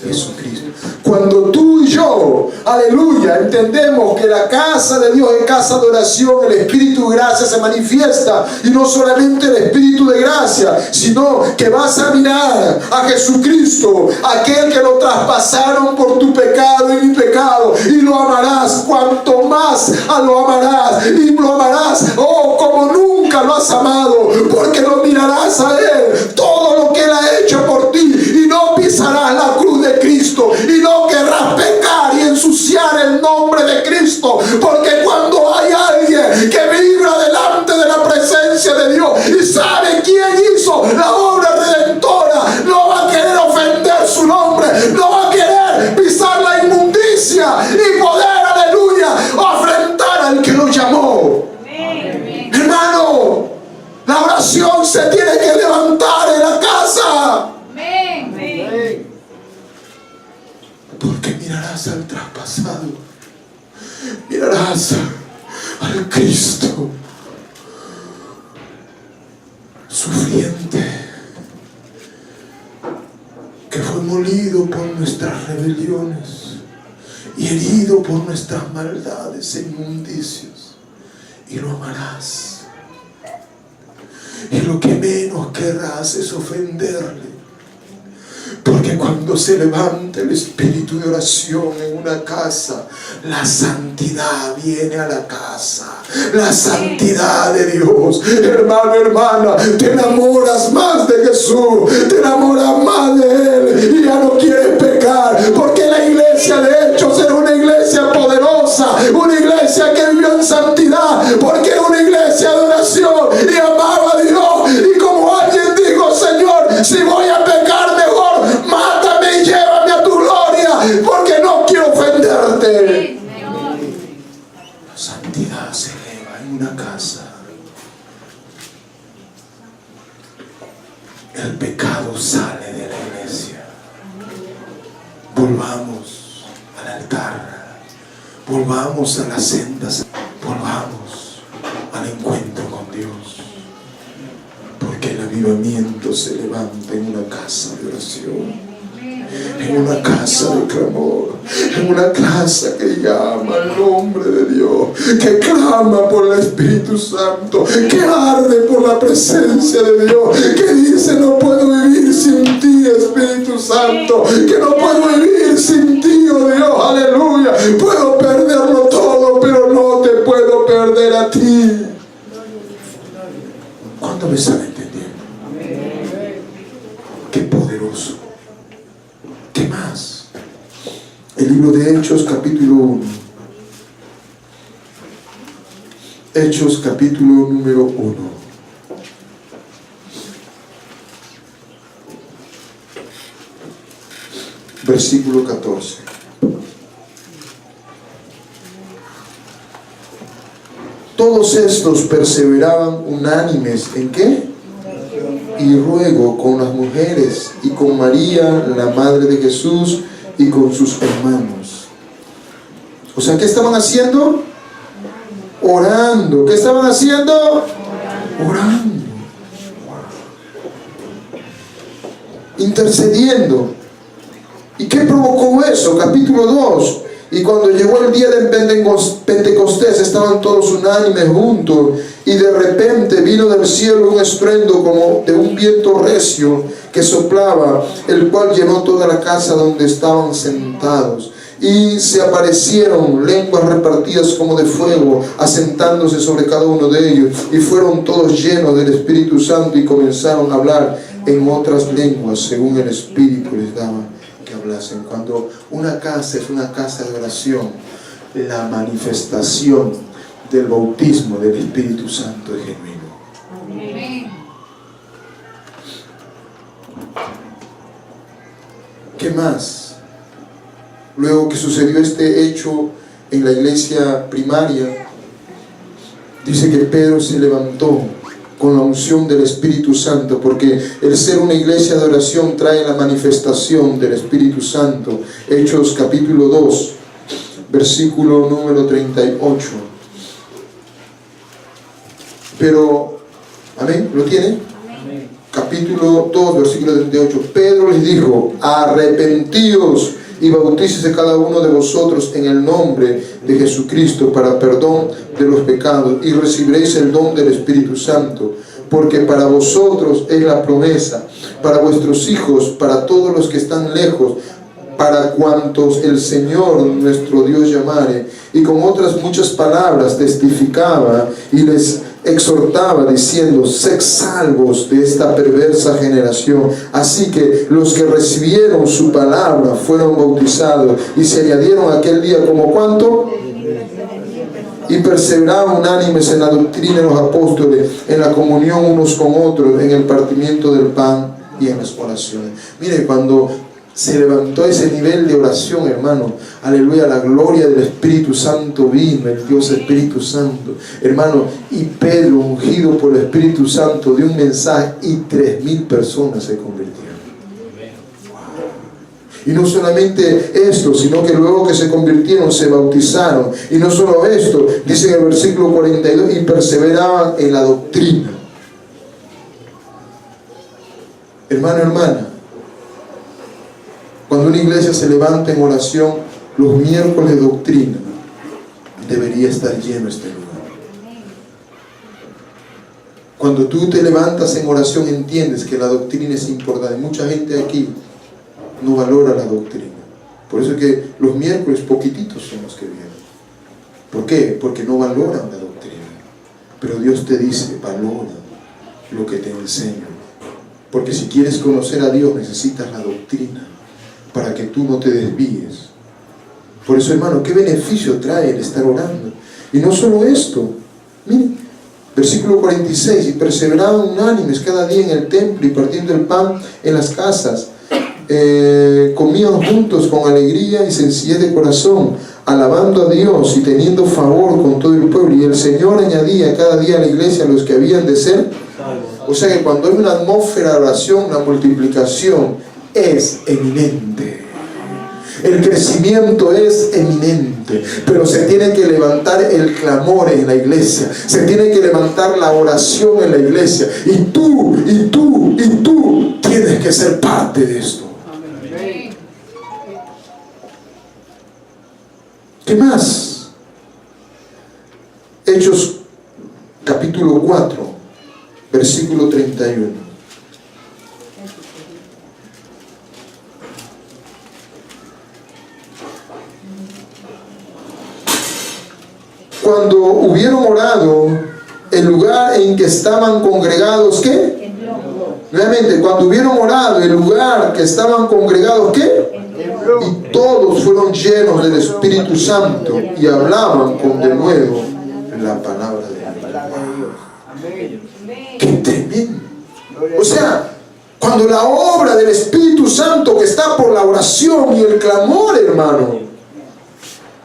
Jesucristo. Cuando tú y yo, aleluya, entendemos que la casa de Dios es casa de oración, el Espíritu de gracia se manifiesta, y no solamente el Espíritu de gracia, sino que vas a mirar a Jesucristo, aquel que lo traspasaron por tu pecado y mi pecado, y lo amarás cuanto más lo amarás, y lo amarás, oh, como nunca lo has amado, porque lo mirarás a Él, todo lo que Él ha hecho por ti, y no pisarás la cruz de Cristo, y no querrás pecar y ensuciar el nombre de Cristo, porque cuando hay alguien que vibra delante de la presencia de Dios y sabe quién hizo la obra redentora, no va a querer ofender su nombre, no va a querer pisar la inmundicia y poder, aleluya, afrentar al que lo llamó. Amén. Hermano, la oración se tiene que levantar en la casa. Amén. Amén. Porque mirarás al traspasado, mirarás al Cristo sufriente, que fue molido por nuestras rebeliones y herido por nuestras maldades e inmundicios, y lo amarás. Y lo que menos querrás es ofenderle. Porque cuando se levanta el espíritu de oración en una casa, la santidad viene a la casa, la santidad de Dios. Hermano, hermana, te enamoras más de Jesús, te enamoras más de Él, y ya no quieres pecar, porque la iglesia de hecho será una iglesia poderosa, una iglesia que vivió en santidad, porque era una iglesia de oración y amaba a Dios. Y como alguien dijo: Señor, si voy a pecar, mejor mátame y llévame a tu gloria, porque no quiero ofenderte. La santidad se eleva en una casa. El pecado sale de la iglesia. Volvamos al altar, volvamos a las sendas, volvamos al encuentro con Dios, porque el avivamiento se levanta en una casa de oración, en una casa de clamor. En una casa que llama al nombre de Dios, que clama por el Espíritu Santo, que arde por la presencia de Dios, que dice: no puedo vivir sin ti, Espíritu Santo, que no puedo vivir sin ti, oh Dios, aleluya. Puedo perderlo todo, pero no te puedo perder a ti. ¿Cuánto me están entendiendo? Qué poderoso. ¿Qué más? El libro de Hechos, capítulo 1. Hechos, capítulo número 1. Versículo 14. Todos estos perseveraban unánimes ¿en qué? Y ruego con las mujeres y con María, la madre de Jesús, y con sus hermanos. O sea, ¿qué estaban haciendo? Orando. ¿Qué estaban haciendo? Orando. Intercediendo. ¿Y qué provocó eso? Capítulo 2. Y cuando llegó el día de Pentecostés, estaban todos unánimes juntos, y de repente vino del cielo un estruendo como de un viento recio que soplaba, el cual llenó toda la casa donde estaban sentados. Y se aparecieron lenguas repartidas como de fuego, asentándose sobre cada uno de ellos, y fueron todos llenos del Espíritu Santo y comenzaron a hablar en otras lenguas según el Espíritu les daba que hablasen. Cuando una casa es una casa de oración, la manifestación del bautismo del Espíritu Santo es genuino. Amén. ¿Qué más? Luego que sucedió este hecho en la iglesia primaria, dice que Pedro se levantó con la unción del Espíritu Santo, porque el ser una iglesia de oración trae la manifestación del Espíritu Santo. Hechos capítulo 2, versículo número 38. Pero, amén, ¿lo tiene? Amén. Capítulo 2, versículo 38. Pedro les dijo: arrepentíos y bautícese cada uno de vosotros en el nombre de Jesucristo para perdón de los pecados, y recibiréis el don del Espíritu Santo, porque para vosotros es la promesa, para vuestros hijos, para todos los que están lejos, para cuantos el Señor nuestro Dios llamare. Y con otras muchas palabras testificaba y les exhortaba diciendo: sed salvos de esta perversa generación. Así que los que recibieron su palabra fueron bautizados, y se añadieron aquel día como ¿cuánto? Y perseveraban unánimes en la doctrina de los apóstoles, en la comunión unos con otros, en el partimiento del pan y en las oraciones. Mire, cuando se levantó ese nivel de oración, hermano, aleluya, la gloria del Espíritu Santo vino, el Dios Espíritu Santo, hermano, y Pedro, ungido por el Espíritu Santo, dio un mensaje y 3,000 personas se convirtieron. Y no solamente esto, sino que luego que se convirtieron se bautizaron. Y no solo esto, dice en el versículo 42, y perseveraban en la doctrina. Hermano, hermana, cuando una iglesia se levanta en oración los miércoles de doctrina, debería estar lleno este lugar. Cuando tú te levantas en oración, entiendes que la doctrina es importante. Mucha gente aquí no valora la doctrina. Por eso es que los miércoles poquititos son los que vienen. ¿Por qué? Porque no valoran la doctrina. Pero Dios te dice: valora lo que te enseño. Porque si quieres conocer a Dios, necesitas la doctrina para que tú no te desvíes. Por eso, hermano, ¿qué beneficio trae el estar orando? Y no solo esto, miren, versículo 46, y perseveraban unánimes cada día en el templo y partiendo el pan en las casas, comían juntos con alegría y sencillez de corazón, alabando a Dios y teniendo favor con todo el pueblo, y el Señor añadía cada día a la iglesia a los que habían de ser. O sea que cuando hay una atmósfera de oración, la multiplicación es eminente. El crecimiento es eminente, pero se tiene que levantar el clamor en la iglesia, se tiene que levantar la oración en la iglesia, y tú tienes que ser parte de esto. Amén. ¿Qué más? Hechos capítulo 4, versículo 31. Cuando hubieron orado, el lugar en que estaban congregados, ¿qué? Nuevamente, cuando hubieron orado, el lugar que estaban congregados, ¿qué? Y todos fueron llenos del Espíritu Santo y hablaban con denuedo la palabra de Dios. ¡Qué tremendo! O sea, cuando la obra del Espíritu Santo que está por la oración y el clamor, hermano,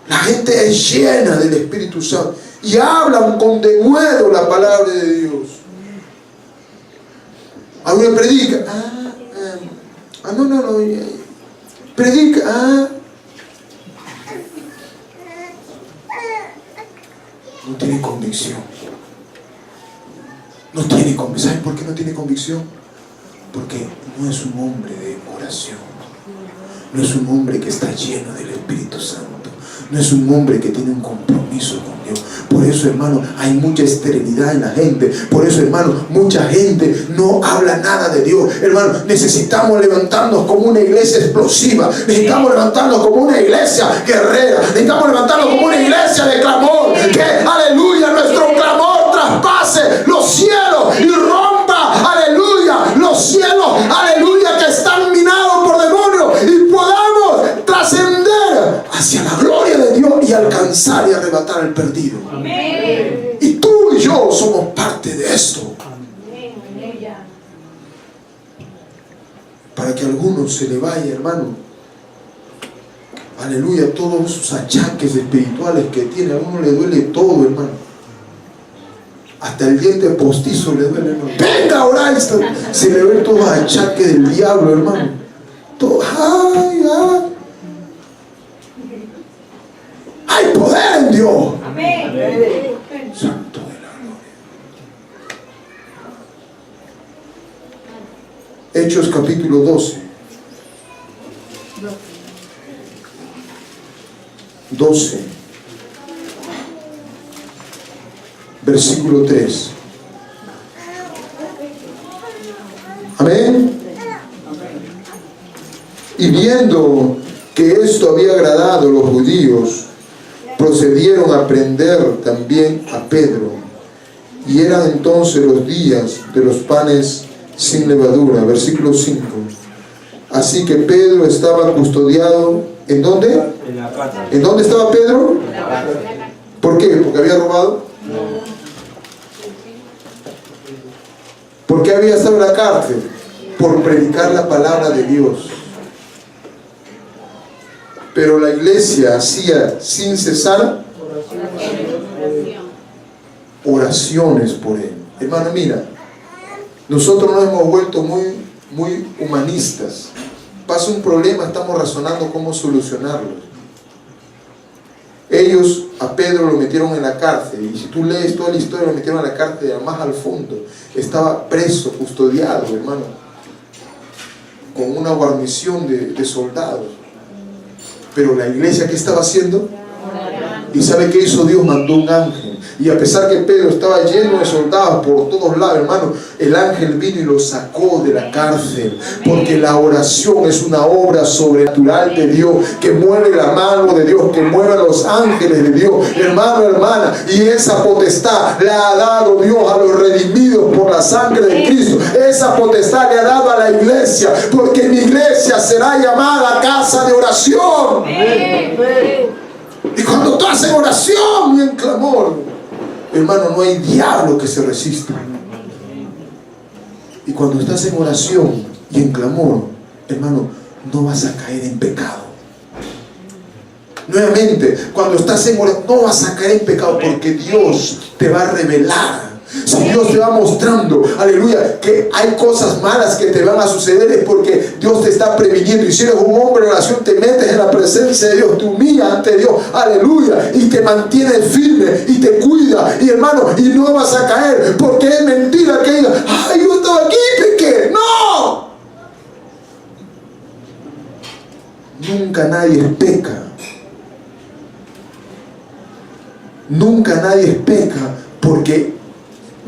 la gente es llena del Espíritu Santo y hablan con denuedo la palabra de Dios. Alguien predica, predica, no tiene convicción. No tiene convicción. ¿Saben por qué no tiene convicción? Porque no es un hombre de oración. No es un hombre que está lleno del Espíritu Santo. No es un hombre que tiene un compromiso con Dios. Por eso, hermano, hay mucha esterilidad en la gente. Por eso, hermano, mucha gente no habla nada de Dios. Hermano, necesitamos levantarnos como una iglesia explosiva. Necesitamos levantarnos como una iglesia guerrera. Necesitamos levantarnos como una iglesia de clamor. Que, aleluya, nuestro clamor traspase los cielos y rompa, aleluya, los cielos, aleluya, que están minados por demonios, y podamos trascender hacia la gloria de Dios y alcanzar y arrebatar al perdido. Amén. Y tú y yo somos parte de esto. Para que a algunos se le vaya, hermano, aleluya, todos sus achaques espirituales que tiene. A uno le duele todo, hermano. Hasta el diente postizo le duele, hermano. Venga, ahora se le ve todo achaque del diablo, hermano. Todo, hay poder en Dios. Amén. Santo de la gloria. Hechos capítulo 12. 12. Versículo 3. Amén. Y viendo que esto había agradado a los judíos, procedieron a prender también a Pedro. Y eran entonces los días de los panes sin levadura. Versículo 5. Así que Pedro estaba custodiado. ¿En dónde? En la cárcel. ¿En dónde estaba Pedro? ¿Por qué? ¿Porque había robado? ¿Por qué había estado en la cárcel? Por predicar la palabra de Dios. Pero la iglesia hacía sin cesar oraciones por él. Hermano, mira, nosotros nos hemos vuelto muy humanistas. Pasa un problema, estamos razonando cómo solucionarlo. Ellos a Pedro lo metieron en la cárcel, y si tú lees toda la historia, lo metieron en la cárcel más al fondo. Estaba preso, custodiado, hermano, con una guarnición de soldados. Pero la iglesia, ¿qué estaba haciendo? ¿Y sabe qué hizo Dios? Mandó un ángel. Y a pesar que Pedro estaba lleno de soldados por todos lados, hermano, el ángel vino y lo sacó de la cárcel. Porque la oración es una obra sobrenatural de Dios, que mueve la mano de Dios, que mueve a los ángeles de Dios, hermano, hermana. Y esa potestad la ha dado Dios a los redimidos por la sangre de Cristo. Esa potestad le ha dado a la iglesia, porque mi iglesia será llamada casa de oración. Y cuando tú haces oración y en clamor, hermano, no hay diablo que se resista. Y cuando estás en oración y en clamor, hermano, no vas a caer en pecado. Nuevamente, cuando estás en oración, no vas a caer en pecado, porque Dios te va a revelar. Si Dios te va mostrando, aleluya, que hay cosas malas que te van a suceder, es porque Dios te está previniendo. Y si eres un hombre de oración, te metes en la presencia de Dios, te humillas ante Dios, aleluya, y te mantienes firme y te cuida, y hermano, y no vas a caer, porque es mentira que diga, ay, yo estaba aquí y pequé. No, nunca nadie peca Nunca nadie peca porque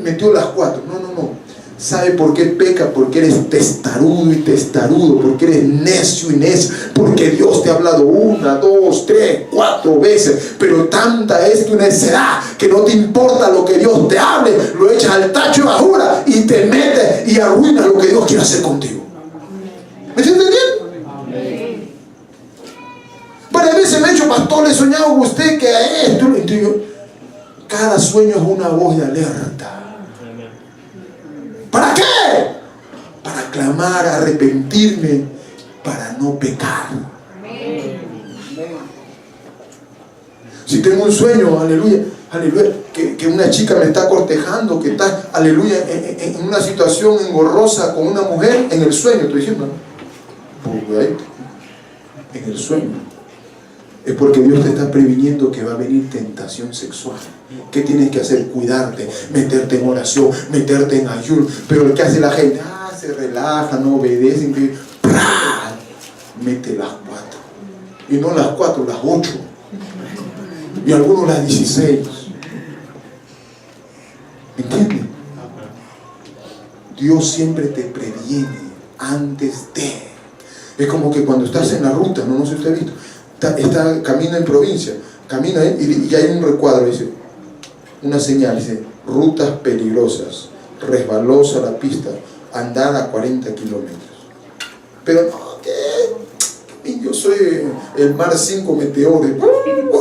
metió las 4. No. ¿Sabe por qué peca? Porque eres testarudo y testarudo, porque eres necio y necio, porque Dios te ha hablado 1, 2, 3, 4 veces, pero tanta es tu necedad que no te importa lo que Dios te hable, lo echas al tacho de basura y te metes y arruinas lo que Dios quiere hacer contigo. ¿Me está entendiendo? Varias veces me he dicho, pastor, le he soñado con usted que esto, y yo, cada sueño es una voz de alerta. ¿Para qué? Para clamar, arrepentirme, para no pecar. Si tengo un sueño, aleluya, que una chica me está cortejando, que está, aleluya, en una situación engorrosa con una mujer, en el sueño, estoy diciendo, ¿no? En el sueño. Es porque Dios te está previniendo que va a venir tentación sexual. ¿Qué tienes que hacer? Cuidarte, meterte en oración, meterte en ayuno. Pero lo que hace la gente, se relaja, no obedece, ¡prá! Mete las 4. Y no las 4, las 8. Y algunos las 16. ¿Entiendes? Dios siempre te previene antes de. Es como que cuando estás en la ruta, no sé si usted ha visto, camina en provincia, camina y hay un recuadro, dice, una señal, dice, rutas peligrosas, resbalosa la pista, andar a 40 kilómetros. Pero no, ¿qué? Yo soy el Mar 5 Meteores,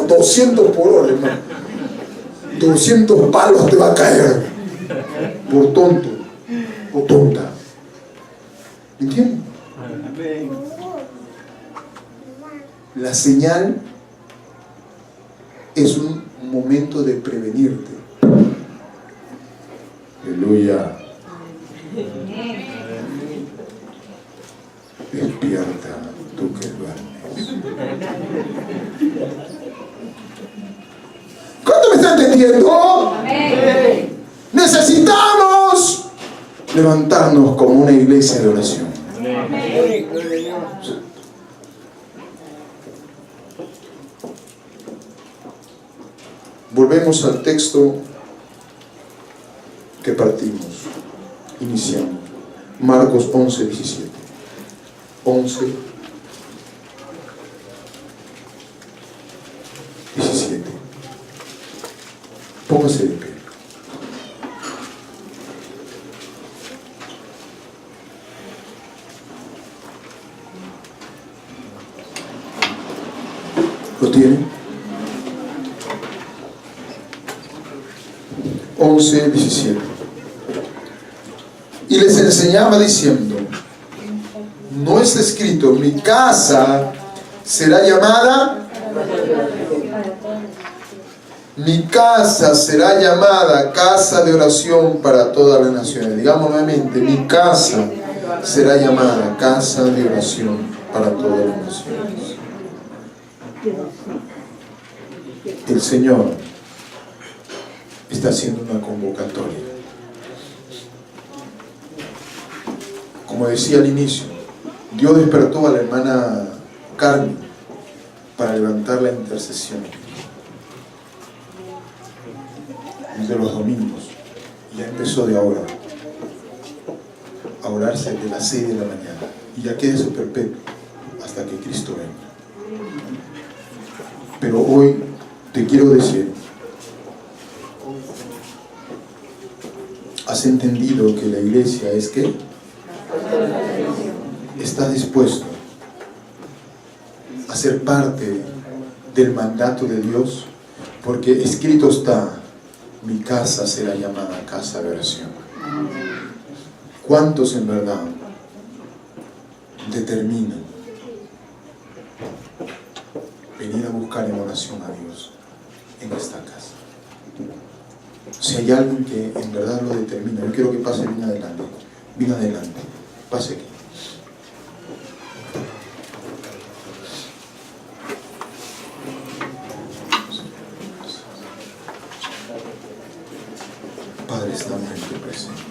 200 por hora, hermano. 200 palos te va a caer por tonto o tonta. ¿Entiendes? La señal es un momento de prevenirte. Aleluya. Despierta, tú que duermes. ¿Cuánto me está entendiendo? Amén. Necesitamos levantarnos como una iglesia de oración. Amén. Volvemos al texto que partimos, iniciamos. Marcos 11, 17. 11, 17. Póngase de pie. ¿Lo tienen? 11, 17. Y les enseñaba diciendo, no está escrito, mi casa será llamada casa de oración para todas las naciones. Digamos nuevamente, mi casa será llamada casa de oración para todas las naciones. El Señor está haciendo una convocatoria. Como decía al inicio, Dios despertó a la hermana Carmen para levantar la intercesión de los domingos. Ya empezó de ahora a orarse de las 6 de la mañana y ya quédese perpetuo hasta que Cristo venga. Pero hoy te quiero decir, ¿has entendido que la iglesia es qué? ¿Estás dispuesto a ser parte del mandato de Dios? Porque escrito está, mi casa será llamada casa de oración. ¿Cuántos en verdad determinan venir a buscar en oración a Dios en esta casa? Si hay alguien que en verdad lo determina, yo quiero que pase bien adelante, pase aquí. Padre, estamos en tu presencia.